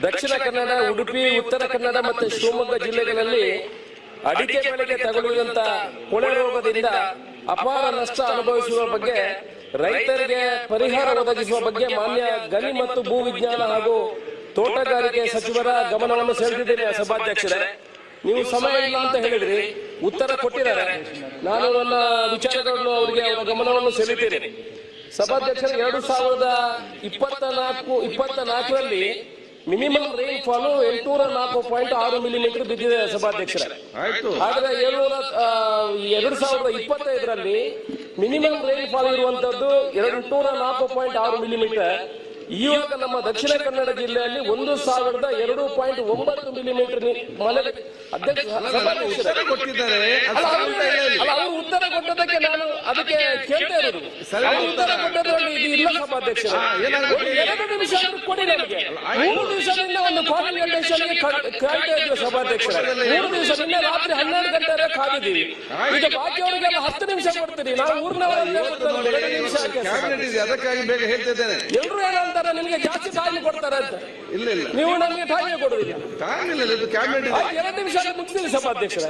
ದಕ್ಷಿಣ ಕನ್ನಡ, ಉಡುಪಿ, ಉತ್ತರ ಕನ್ನಡ ಮತ್ತು ಶಿವಮೊಗ್ಗ ಜಿಲ್ಲೆಗಳಲ್ಲಿ ಅಡಿಕೆ ಬೆಳೆಗೆ ತಗುಲಿದಂತ ಕೊಳೆ ರೋಗದಿಂದ ಅಪಾರ ನಷ್ಟ ಅನುಭವಿಸುವ ಬಗ್ಗೆ ರೈತರಿಗೆ ಪರಿಹಾರ ಒದಗಿಸುವ ಬಗ್ಗೆ ಮಾನ್ಯ ಗಣಿ ಮತ್ತು ಭೂ ವಿಜ್ಞಾನ ಹಾಗೂ ತೋಟಗಾರಿಕೆ ಸಚಿವರ ಗಮನವನ್ನು ಸೆಳೆದಿದ್ದೇನೆ. ಸಭಾಧ್ಯಕ್ಷರೇ, ನೀವು ಸಮಯ ಇಲ್ಲ ಅಂತ ಹೇಳಿದ್ರಿ, ಉತ್ತರ ಕೊಟ್ಟಿದ್ದಾರೆ. ನಾನು ನನ್ನ ವಿಚಾರಗಳನ್ನು ಅವರ ಗಮನವನ್ನು ಸೆಳೆದಿದ್ದೇನೆ. ಸಭಾಧ್ಯಕ್ಷರು 2024ರಲ್ಲಿ ಮಿನಿಮಮ್ ರೈನ್ ಫಾಲ್ 804.6 ಮಿಲಿಮೀಟರ್ ಬಿದ್ದಿದೆ ಸಭಾಧ್ಯಕ್ಷರೇ. ಆದ್ರೆ 2025ರಲ್ಲಿ ಮಿನಿಮಮ್ ರೈನ್ ಫಾಲ್ ಇರುವಂತದ್ದು 204.6 ಮಿಲಿಮೀಟರ್. ಇವಾಗ ನಮ್ಮ ದಕ್ಷಿಣ ಕನ್ನಡ ಜಿಲ್ಲೆಯಲ್ಲಿ 1002.9 ಮಿಲಿಮೀಟರ್ ಮಳೆ ಕೊಟ್ಟಿದ್ದಾರೆ. ಅವರು ಉತ್ತರ ಕೊಟ್ಟದಕ್ಕೆ ನಾನು ಅದಕ್ಕೆ ಕೇಳ್ತಾ ಇರೋದು. ಉತ್ತರ ಕೊಟ್ಟದ್ರಲ್ಲಿ ಇದು ಇಲ್ಲ ಸಭಾಧ್ಯಕ್ಷರು. 2 ನಿಮಿಷ ಕೊಡಿ ನನಗೆ. 3 ದಿವಸದಿಂದ ಒಂದು ಕಾನ್ಸಲ್ಟೇಷನ್ಗೆ ಕಾಯ್ತಾ ಇದ್ವಿ ಸಭಾಧ್ಯಕ್ಷರ. 3 ದಿವಸ ನಿನ್ನೆ ರಾತ್ರಿ 12 ಗಂಟೆ ಕಾದಿದ್ದೀವಿ. ಈಗ ಬಾಕಿಯವರಿಗೆಲ್ಲ 10 ನಿಮಿಷ ಕೊಡ್ತೀರಿ. ನಾವು ಊರಿನವರನ್ನೇ 2 ನಿಮಿಷ ಅದಕ್ಕಾಗಿ ಬೇಗ ಹೇಳ್ತಿದ್ದೇನೆ. ಎಲ್ರು ಏನಂತಾರೆ, ನಿಮಗೆ ಜಾಸ್ತಿ ಟೈಮ್ ಕೊಡ್ತಾರೆ ಅಂತ. ಇಲ್ಲ ಇಲ್ಲ, ನೀವು ನಮಗೆ ಟೈಮ್ ಕೊಡುದಿಲ್ಲ. 2 ನಿಮಿಷ ಮುಗಿಸ್ತೀವಿ ಸಭಾಧ್ಯಕ್ಷರ.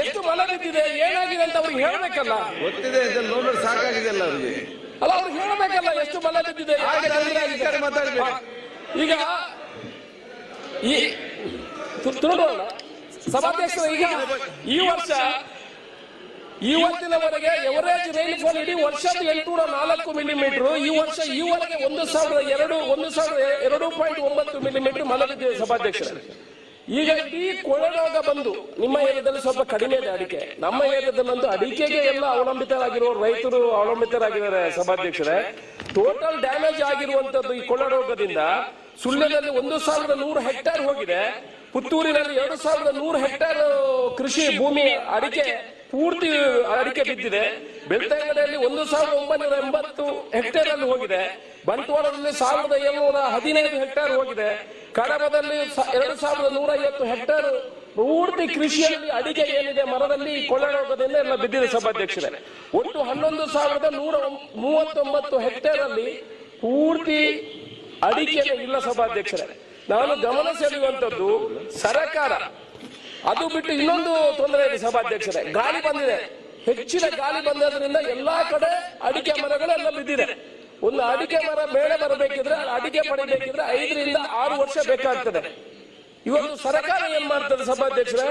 ಎಷ್ಟು ಮಳೆ ಬಿದ್ದಿದೆ, ಏನಾಗಿದೆ ಅಂತ ಅವ್ರಿಗೆ ಹೇಳ್ಬೇಕಲ್ಲ. ಗೊತ್ತಿದೆ, ನೋಡೋದು ಸಾಕಾಗಿದೆ ಅಲ್ಲ ಅವ್ರಿಗೆ. ಅಲ್ಲ, ಅವ್ರಿಗೆ ಹೇಳ್ಬೇಕಲ್ಲ ಎಷ್ಟು ಮಳೆ ಬಿದ್ದಿದೆ. ಈಗ ನೋಡೋಣ ಸಭಾಧ್ಯಕ್ಷರ. ಈಗ ಈ ವರ್ಷ ಇವತ್ತಿನವರೆಗೆ ಎವರೇಜ್ ರೈನ್ಫಾಲ್ ಇಡೀ ವರ್ಷದ 804 ಮಿಲಿಮೀಟರ್. ಈ ವರ್ಷ ಈವರೆಗೆ 1,002.9 ಮಿಲಿಮೀಟರ್ ಮಳೆ ಬಿದ್ದಿದೆ ಸಭಾಧ್ಯಕ್ಷರ. ಈಗ ಇಡೀ ಕೊಳೆ ರೋಗ ಬಂದು ನಿಮ್ಮ ಏರಿಯಾದಲ್ಲಿ ಸ್ವಲ್ಪ ಕಡಿಮೆ ಇದೆ ಅಡಿಕೆ. ನಮ್ಮ ಏರಿಯಾದಲ್ಲಂತೂ ಅಡಿಕೆಗೆ ಎಲ್ಲ ಅವಲಂಬಿತರಾಗಿರುವ ರೈತರು ಅವಲಂಬಿತರಾಗಿದ್ದಾರೆ ಸಭಾಧ್ಯಕ್ಷರೇ. ಟೋಟಲ್ ಡ್ಯಾಮೇಜ್ ಆಗಿರುವಂತದ್ದು ಈ ಕೊಳೆ ರೋಗದಿಂದ ಸುಳ್ಯದಲ್ಲಿ 1,100 ಹೆಕ್ಟೇರ್ ಹೋಗಿದೆ. ಪುತ್ತೂರಿನಲ್ಲಿ 2,100 ಹೆಕ್ಟೇರ್ ಕೃಷಿ ಭೂಮಿ ಅಡಿಕೆ ಪೂರ್ತಿ ಅಡಿಕೆ ಬಿದ್ದಿದೆ. ಬೆಳ್ತಂಗಡಿಯಲ್ಲಿ 1,980 ಹೆಕ್ಟೇರ್ ಅಲ್ಲಿ ಹೋಗಿದೆ. ಬಂಟ್ವಾಳದಲ್ಲಿ 1,715 ಹೆಕ್ಟೇರ್ ಹೋಗಿದೆ. ಕಡಬದಲ್ಲಿ 2,150 ಹೆಕ್ಟೇರ್ ಪೂರ್ತಿ ಕೃಷಿಯಲ್ಲಿ ಅಡಿಕೆ ಏನಿದೆ ಮರದಲ್ಲಿ ಕೊಳೆ ರೋಗದಿಂದ ಎಲ್ಲ ಬಿದ್ದಿದೆ ಸಭಾಧ್ಯಕ್ಷರೇ. ಒಟ್ಟು 11,139 ಹೆಕ್ಟೇರ್ ಅಲ್ಲಿ ಪೂರ್ತಿ ಅಡಿಕೆ ಇಲ್ಲ ಸಭಾಧ್ಯಕ್ಷರೇ. ನಾನು ಗಮನ ಸೆಳೆಯುವಂತದ್ದು ಸರ್ಕಾರ ಅದು ಬಿಟ್ಟು ಇನ್ನೊಂದು ತೊಂದರೆ ಇದೆ ಸಭಾಧ್ಯಕ್ಷರೇ. ಗಾಳಿ ಬಂದಿದೆ, ಹೆಚ್ಚಿನ ಗಾಳಿ ಬಂದದ್ರಿಂದ ಎಲ್ಲಾ ಕಡೆ ಅಡಿಕೆ ಮರಗಳೆಲ್ಲ ಬಿದ್ದಿದೆ. ಒಂದು ಅಡಿಕೆ ಮರ ಮೇಲೆ ಬರಬೇಕಿದ್ರೆ, ಅಡಿಕೆ ಪಡಿಬೇಕಿದ್ರೆ 5 ರಿಂದ 6 ವರ್ಷ ಬೇಕಾಗ್ತದೆ. ಇವತ್ತು ಸರ್ಕಾರ ಏನ್ ಮಾಡ್ತದೆ ಸಭಾಧ್ಯಕ್ಷರೇ,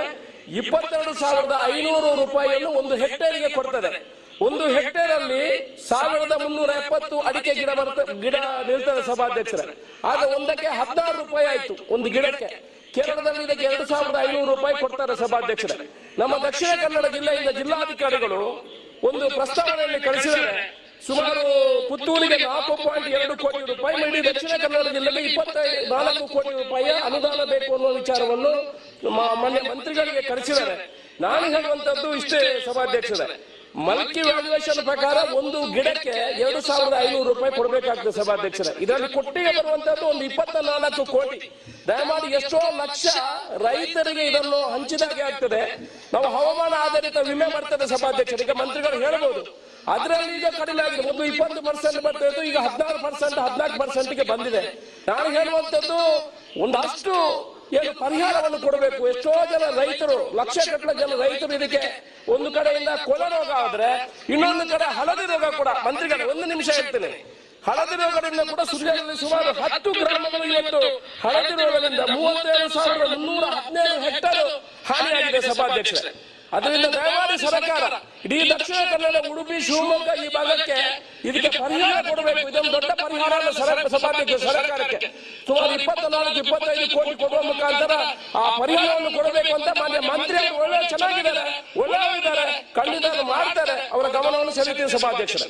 22,500 ರೂಪಾಯಿಯನ್ನು 1 ಹೆಕ್ಟೇರ್ಗೆ ಕೊಡ್ತದೆ. 1 ಹೆಕ್ಟೇರ್ ಅಲ್ಲಿ 1,370 ಅಡಿಕೆ ಗಿಡ ನಿಲ್ತದೆ ಸಭಾಧ್ಯಕ್ಷರೇ. ಆಗ ಒಂದಕ್ಕೆ 16 ರೂಪಾಯಿ ಆಯ್ತು ಒಂದು ಗಿಡಕ್ಕೆ. ಕೇರಳದಲ್ಲಿ ಇದಕ್ಕೆ 2,500 ರೂಪಾಯಿ ಕೊಡ್ತಾರೆ ಸಭಾಧ್ಯಕ್ಷರೇ. ನಮ್ಮ ದಕ್ಷಿಣ ಕನ್ನಡ ಜಿಲ್ಲೆಯಿಂದ ಜಿಲ್ಲಾಧಿಕಾರಿಗಳು ಒಂದು ಪ್ರಸ್ತಾವನೆಯಲ್ಲಿ ಕಳಿಸಿದ್ದಾರೆ. ಸುಮಾರು ಪುತ್ತೂರಿಗೆ 4.2 ಕೋಟಿ ರೂಪಾಯಿ, ಇಡೀ ದಕ್ಷಿಣ ಕನ್ನಡ ಜಿಲ್ಲೆಗೆ 24 ಕೋಟಿ ರೂಪಾಯಿಯ ಅನುದಾನ ಬೇಕು ಅನ್ನುವ ವಿಚಾರವನ್ನು ಮಾನ್ಯ ಮಂತ್ರಿಗಳಿಗೆ ಕಳಿಸಿದ್ದಾರೆ. ನಾನು ಹೇಳುವಂತದ್ದು ಇಷ್ಟೇ ಸಭಾಧ್ಯಕ್ಷರೇ, ಮಲ್ಕಿ ವ್ಯಾಲ್ಯೂಯೇಷನ್ ಪ್ರಕಾರ ಒಂದು ಗಿಡಕ್ಕೆ 2,500 ರೂಪಾಯಿ ಕೊಡಬೇಕಾಗ್ತದೆ ಸಭಾಧ್ಯಕ್ಷರೇ. ಇದರಲ್ಲಿ ಕೊಟ್ಟಿಗೆ ಬರುವಂತದ್ದು ಒಂದು 24 ಕೋಟಿ. ದಯಮಾಡಿ ಎಷ್ಟೋ ಲಕ್ಷ ರೈತರಿಗೆ ಇದನ್ನು ಹಂಚಿದಾಗೆ ಆಗ್ತದೆ. ನಾವು ಹವಾಮಾನ ಆಧಾರಿತ ವಿಮೆ ಬರ್ತದೆ ಸಭಾಧ್ಯಕ್ಷರು. ಈಗ ಮಂತ್ರಿಗಳು ಹೇಳಬಹುದು, ಅದರಲ್ಲಿ ಈಗ ಕಡಿಮೆ ಆಗಿದೆ. ಒಂದು 20% ಬರ್ತಾ ಇತ್ತು, ಈಗ 16%, 14%ಗೆ ಬಂದಿದೆ. ನಾನು ಹೇಳುವಂತದ್ದು ಒಂದಷ್ಟು ಏನು ಪರಿಹಾರವನ್ನು ಕೊಡಬೇಕು. ಎಷ್ಟೋ ಜನ ರೈತರು, ಲಕ್ಷಗಟ್ಟಲೆ ಜನ ರೈತರು ಇದಕ್ಕೆ ಒಂದು ಕಡೆಯಿಂದ ಕೊಳೆ ರೋಗ ಆದ್ರೆ ಇನ್ನೊಂದು ಕಡೆ ಹಳದಿ ರೋಗ ಕೂಡ. ಮಂತ್ರಿಗಳು 1 ನಿಮಿಷ ಹೇಳ್ತೇನೆ. ಹಳದಿ ರೋಗದಿಂದ ಕೂಡ ಸುಳ್ಯದಲ್ಲಿ ಸುಮಾರು 10 ಗ್ರಾಮಗಳು ಇವತ್ತು ಹಳದಿ ರೋಗದಿಂದ 37,317 ಹೆಕ್ಟೇರ್ ಹಾನಿಯಾಗಿದೆ ಸಭಾಧ್ಯಕ್ಷರೇ. ಅದರಿಂದ ದಯಮಾಡಿ ಸರ್ಕಾರ ಇಡೀ ದಕ್ಷಿಣ ಕನ್ನಡ, ಉಡುಪಿ, ಶಿವಮೊಗ್ಗ ಈ ಭಾಗಕ್ಕೆ ಇದಕ್ಕೆ ಪರಿಹಾರ ಕೊಡಬೇಕು. ಇದೊಂದು ದೊಡ್ಡ ಪರಿಹಾರ ಸಭಾಧ್ಯಕ್ಷ ಸರ್ಕಾರಕ್ಕೆ ಸುಮಾರು 24-25 ಕೋಟಿ ಕೊಡುವ ಮುಖಾಂತರ ಆ ಪರಿಹಾರವನ್ನು ಕೊಡಬೇಕು ಅಂತ ಮಾನ್ಯ ಮಂತ್ರಿ ಒಳ್ಳೆ ಚೆನ್ನಾಗಿದ್ದಾರೆ, ಒಳ್ಳೆಯವರು ಖಂಡಿತ ಮಾಡ್ತಾರೆ. ಅವರ ಗಮನವನ್ನು ಸೆಳೆಯುತ್ತೀನಿ ಸಭಾಧ್ಯಕ್ಷರೇ.